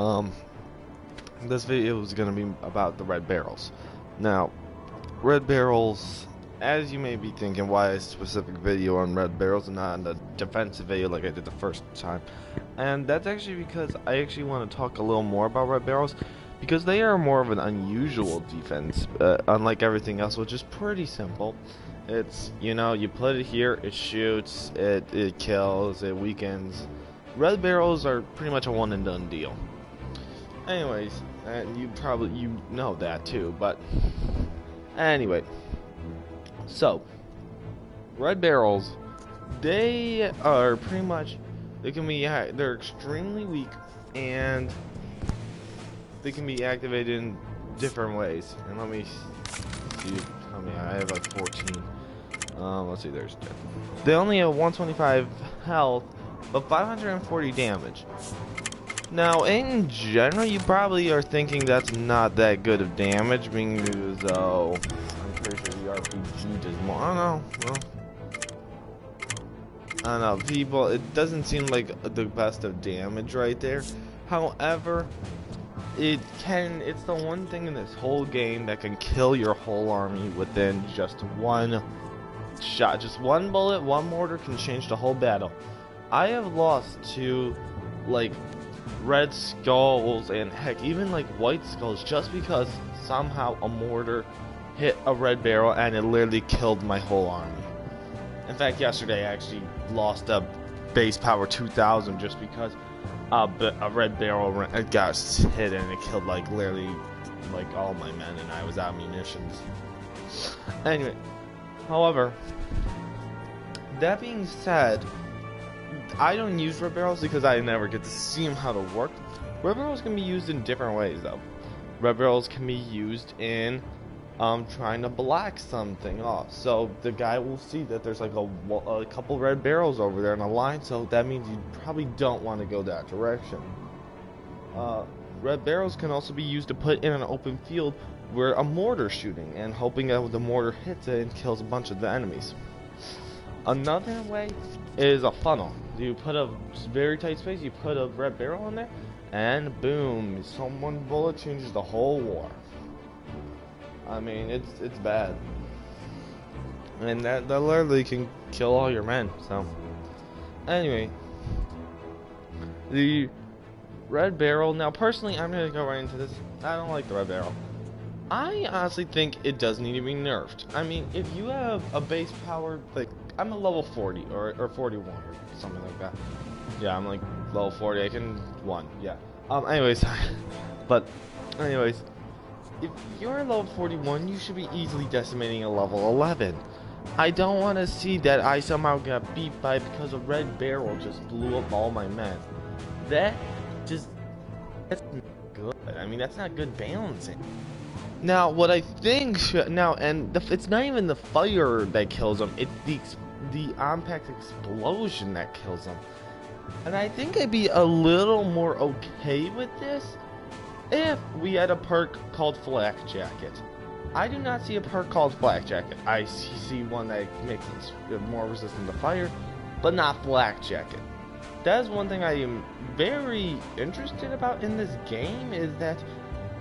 Um, this video is gonna be about the red barrels. Now, red barrels, as you may be thinking, why a specific video on red barrels and not on the defensive video like I did the first time? And that's actually because I actually want to talk a little more about red barrels, because they are more of an unusual defense, unlike everything else, which is pretty simple. It's, you know, you put it here, it shoots, it kills, it weakens. Red barrels are pretty much a one and done deal. Anyways, and you know that too, but anyway, so red barrels, they are pretty much, they're extremely weak, and they can be activated in different ways. And let me see how many I have. Like 14. Let's see, there's 10. They only have 125 health, but 540 damage. Now, in general, you probably are thinking that's not that good of damage, being as though I'm pretty sure the RPG does more. I don't know. Well, I don't know. People, it doesn't seem like the best of damage right there. However, it's the one thing in this whole game that can kill your whole army within just one shot. Just one bullet, one mortar can change the whole battle. I have lost to, like, red skulls and heck, even like white skulls, just because somehow a mortar hit a red barrel and it literally killed my whole army. In fact, yesterday I actually lost a base power 2000 just because a red barrel got hit and it killed like literally like all my men, and I was out of munitions. Anyway, however, that being said, I don't use red barrels because I never get to see them how to work. Red barrels can be used in different ways though. Red barrels can be used in trying to block something off. So the guy will see that there's like a couple red barrels over there in a line, so that means you probably don't want to go that direction. Red barrels can also be used to put in an open field where a mortar's shooting and hoping that the mortar hits it and kills a bunch of the enemies. Another way is a funnel. You put a very tight space, you put a red barrel in there, and boom, one bullet changes the whole war. I mean, it's bad, and that literally can kill all your men. So anyway, the red barrel. Now, personally, I'm gonna go right into this. I don't like the red barrel. I honestly think it does need to be nerfed. I mean, if you have a base power, like, I'm a level 40 or 41 or something like that. Yeah, I'm like level 40. I can 1. Yeah. Anyways, but anyways, if you're level 41, you should be easily decimating a level 11. I don't want to see that I somehow got beat by because a red barrel just blew up all my men. That's not good. I mean, that's not good balancing. Now, what I think it's not even the fire that kills them, it's the impact explosion that kills them. And I think I'd be a little more okay with this if we had a perk called Flak Jacket. I do not see a perk called Flak Jacket. I see one that makes it more resistant to fire, but not Flak Jacket. That is one thing I am very interested about in this game, is that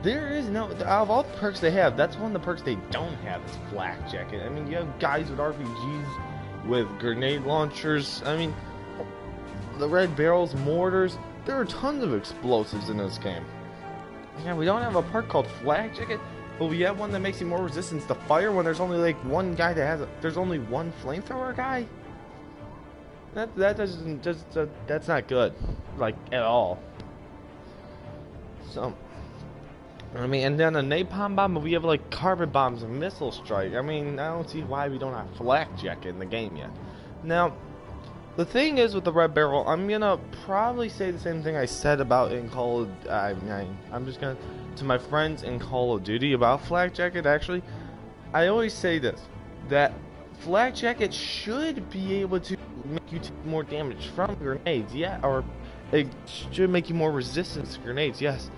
there is no, out of all the perks they have, that's one of the perks they don't have, is Flak Jacket. I mean, you have guys with RPGs, with grenade launchers. I mean, the red barrels, mortars, there are tons of explosives in this game. Yeah, we don't have a perk called Flak Jacket, but we have one that makes you more resistant to fire when there's only like one guy that has there's only one flamethrower guy. That's not good, like, at all. So, I mean, and then a napalm bomb, but we have like carpet bombs and missile strike. I mean, I don't see why we don't have Flak Jacket in the game yet. Now, the thing is with the red barrel, I'm gonna probably say the same thing I said about in Call of I'm just gonna, to my friends in Call of Duty about Flak Jacket. Actually, I always say this, that Flak Jacket should be able to make you take more damage from grenades, yeah, or it should make you more resistant to grenades, yes,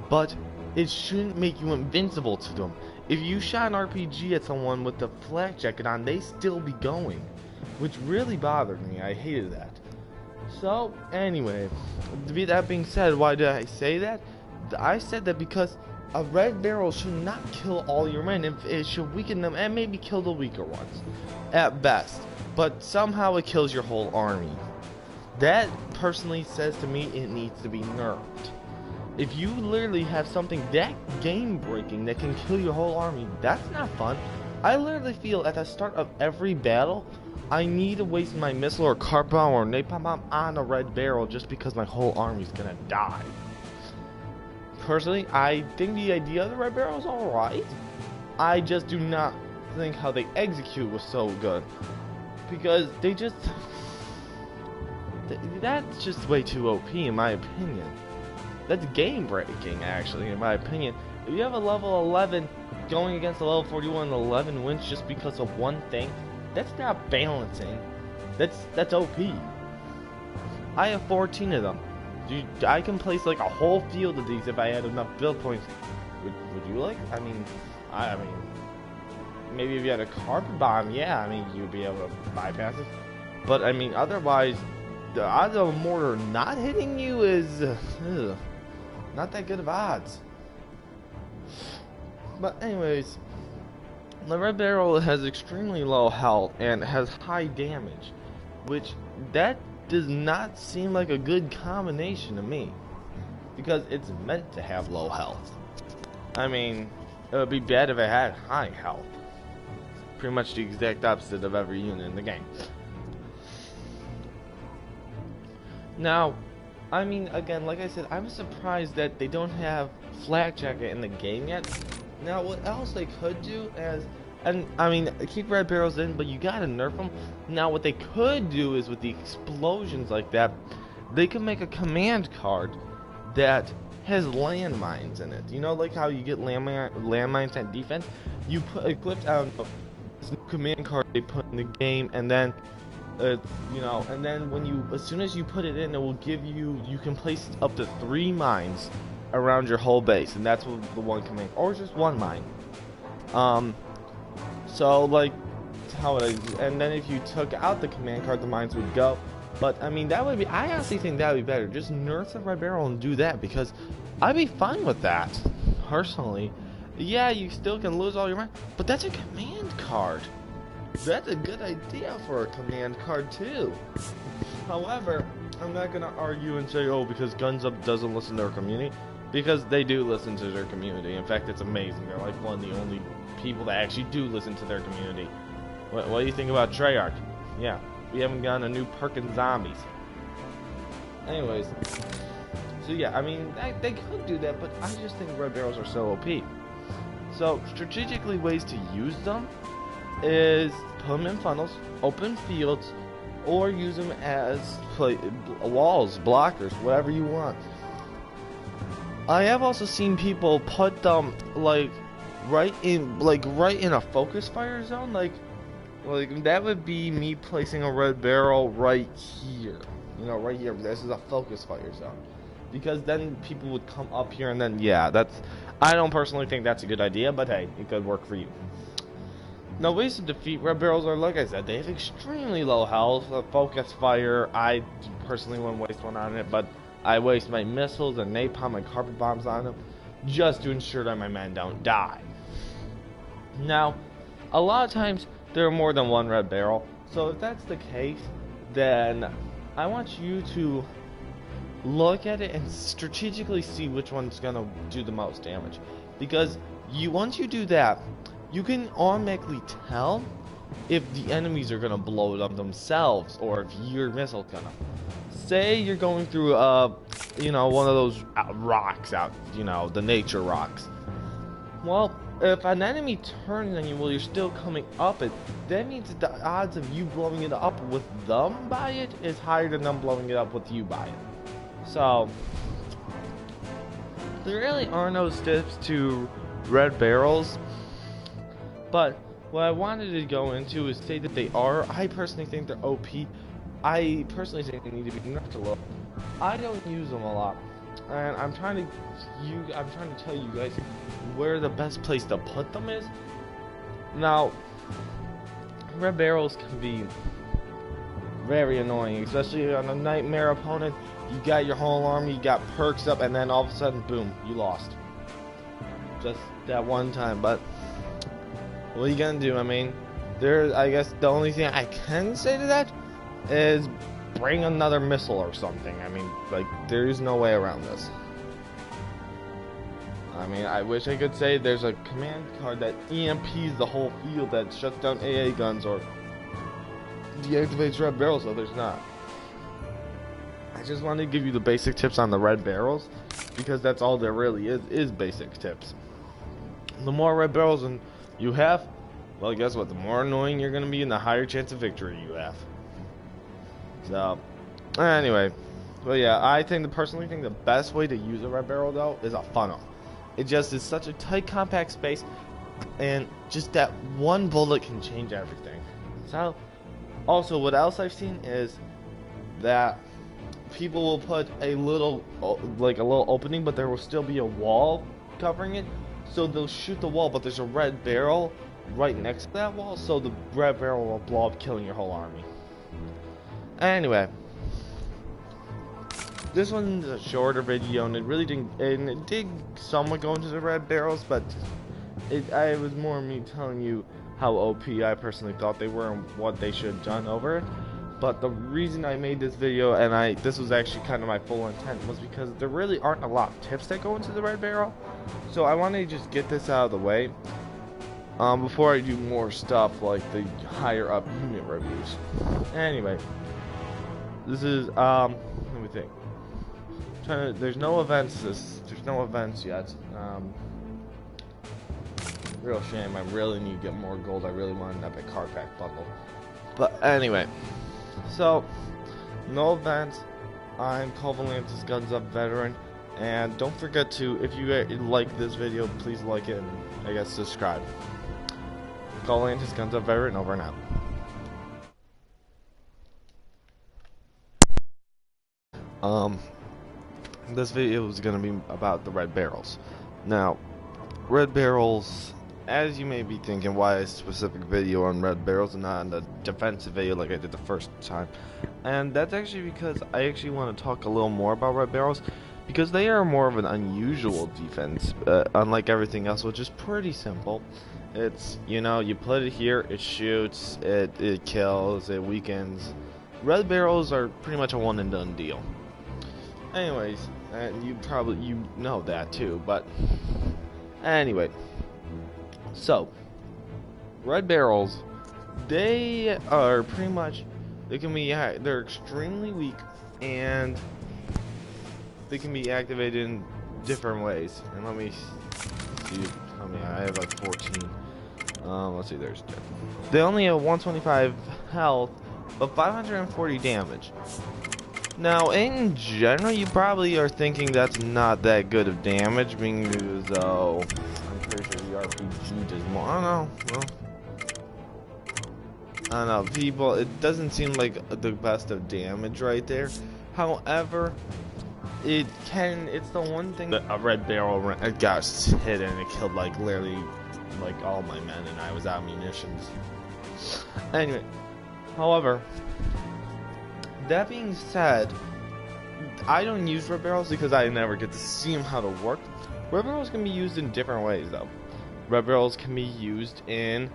but it shouldn't make you invincible to them. If you shot an RPG at someone with the Flak Jacket on, they still be going, which really bothered me. I hated that. So, anyway, that being said, why did I say that? I said that because a red barrel should not kill all your men. It should weaken them and maybe kill the weaker ones, at best. But somehow it kills your whole army. That personally says to me it needs to be nerfed. If you literally have something that game-breaking that can kill your whole army, that's not fun. I literally feel at the start of every battle, I need to waste my missile or carpet bomb or napalm bomb on a red barrel just because my whole army's gonna die. Personally, I think the idea of the red barrel is alright. I just do not think how they execute was so good. Because they just... that's just way too OP in my opinion. That's game breaking actually in my opinion. If you have a level 11 going against a level 41 and 11 wins just because of one thing, that's not balancing. That's OP. I have 14 of them. I can place like a whole field of these if I had enough build points. Would you like? I mean, maybe if you had a carpet bomb, yeah, I mean, you'd be able to bypass it. But I mean, otherwise, the odds of a mortar not hitting you is not that good of odds. But anyways, the red barrel has extremely low health and has high damage, which that does not seem like a good combination to me, because it's meant to have low health. I mean, it would be bad if it had high health. Pretty much the exact opposite of every unit in the game. Now, I mean, again, like I said, I'm surprised that they don't have flak jacket in the game yet. Now, what else they could do and I mean, keep red barrels in, but you gotta nerf them. Now, what they could do is with the explosions like that, they could make a command card that has landmines in it. You know, like how you get landmines at defense? You equipped out a command card they put in the game, and then you know, and then when as soon as you put it in, it will give you can place up to 3 mines around your whole base, and that's what the one command, or just 1 mine. So like how would and then if you took out the command card, the mines would go. But I mean, that would be, I honestly think that would be better. Just nerf the red barrel and do that, because I'd be fine with that personally. Yeah, you still can lose all your mines, but that's a command card. That's a good idea for a command card too. However, I'm not gonna argue and say, oh, because Guns Up doesn't listen to their community, because they do listen to their community. In fact, it's amazing. They're like one of the only people that actually do listen to their community. What do you think about Treyarch? Yeah, we haven't gotten a new perk in zombies. Anyways, so yeah, I mean, they could do that, but I just think red barrels are so OP. So strategically, ways to use them is put them in funnels, open fields, or use them as walls, blockers, whatever you want. I have also seen people put them like right in a focus fire zone, like that would be me placing a red barrel right here. You know, right here. This is a focus fire zone, because then people would come up here, and then yeah, I don't personally think that's a good idea, but hey, it could work for you. Now, ways to defeat red barrels are, like I said, they have extremely low health. Focus fire, I personally wouldn't waste one on it, but I waste my missiles and napalm and carpet bombs on them just to ensure that my men don't die. Now, a lot of times there are more than one red barrel, so if that's the case, then I want you to look at it and strategically see which one's gonna do the most damage, because once you do that, you can automatically tell if the enemies are gonna blow it up themselves or if your missile's gonna. Say you're going through you know, one of those rocks out, you know, the nature rocks. Well, if an enemy turns on you while you're still coming up it, that means that the odds of you blowing it up with them by it is higher than them blowing it up with you by it. So there really are no steps to red barrels. But what I wanted to go into is say that they are. I personally think they're OP. I personally think they need to be nerfed a little. I don't use them a lot, and I'm trying to tell you guys where the best place to put them is. Now, red barrels very annoying, especially on a nightmare opponent. You got your whole army, you got perks up, and then all of a sudden, boom, you lost. Just that one time, but what are you gonna do? I mean, I guess the only thing I can say to that is bring another missile or something. I mean, like, there's no way around this. I mean, I wish I could say there's a command card that EMPs the whole field, that shuts down AA guns or deactivates red barrels, so there's not. I just wanted to give you the basic tips on the red barrels, because that's all there really is basic tips. The more red barrels you have, well, guess what? The more annoying you're going to be and the higher chance of victory you have. So, anyway. Well, yeah, I personally think the best way to use a red barrel, though, is a funnel. It just is such a tight, compact space, and just that one bullet can change everything. So, also, what else I've seen is that people will put a little opening, but there will still be a wall covering it. So they'll shoot the wall, but there's a red barrel right next to that wall, so the red barrel will blow up, killing your whole army. Anyway, this one's a shorter video, and it did somewhat go into the red barrels, but I was more me telling you how OP I personally thought they were and what they should have done over it. But the reason I made this video, and this was actually kind of my full intent, was because there really aren't a lot of tips that go into the red barrel. So I wanted to just get this out of the way before I do more stuff like the higher up unit reviews. Anyway, this is let me think. There's no events yet. Real shame. I really need to get more gold. I really want an epic card pack bundle. But anyway, so no events. I'm Silencerco Guns Up Veteran, and don't forget to, if you like this video, please like it and I guess subscribe. Silencerco Guns Up Veteran, over and out. This video is going to be about the red barrels. Now, red barrels, as you may be thinking, why a specific video on red barrels and not on the defensive video like I did the first time? And that's actually because I actually want to talk a little more about red barrels, because they are more of an unusual defense, unlike everything else, which is pretty simple. It's, you put it here, it shoots, it kills, it weakens. Red barrels are pretty much a one and done deal. Anyways, and you know that too, but anyway, so red barrels, they are pretty much, they're extremely weak, and they can be activated in different ways. And let me see, I have like 14. Let's see, there's 10. They only have 125 health, but 540 damage. Now, in general, you probably are thinking that's not that good of damage, being as though I'm pretty sure the RPG does more. I don't know, people, it doesn't seem like the best of damage right there. However, it's the one thing that a red barrel got hit and it killed literally all my men, and I was out of munitions. Anyway, however, that being said, I don't use red barrels because I never get to see them how to work. Red barrels can be used in different ways, though. Red barrels can be used in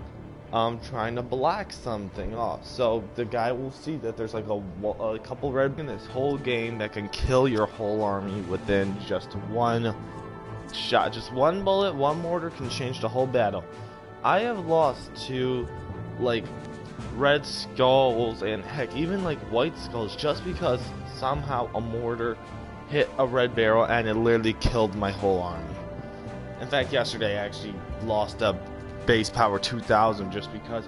trying to block something off. So the guy will see that there's like a couple red in this whole game that can kill your whole army within just one shot. Just one bullet, one mortar can change the whole battle. I have lost to red skulls and heck even white skulls just because somehow a mortar hit a red barrel and it literally killed my whole army. In fact, yesterday I actually lost a base power 2000 just because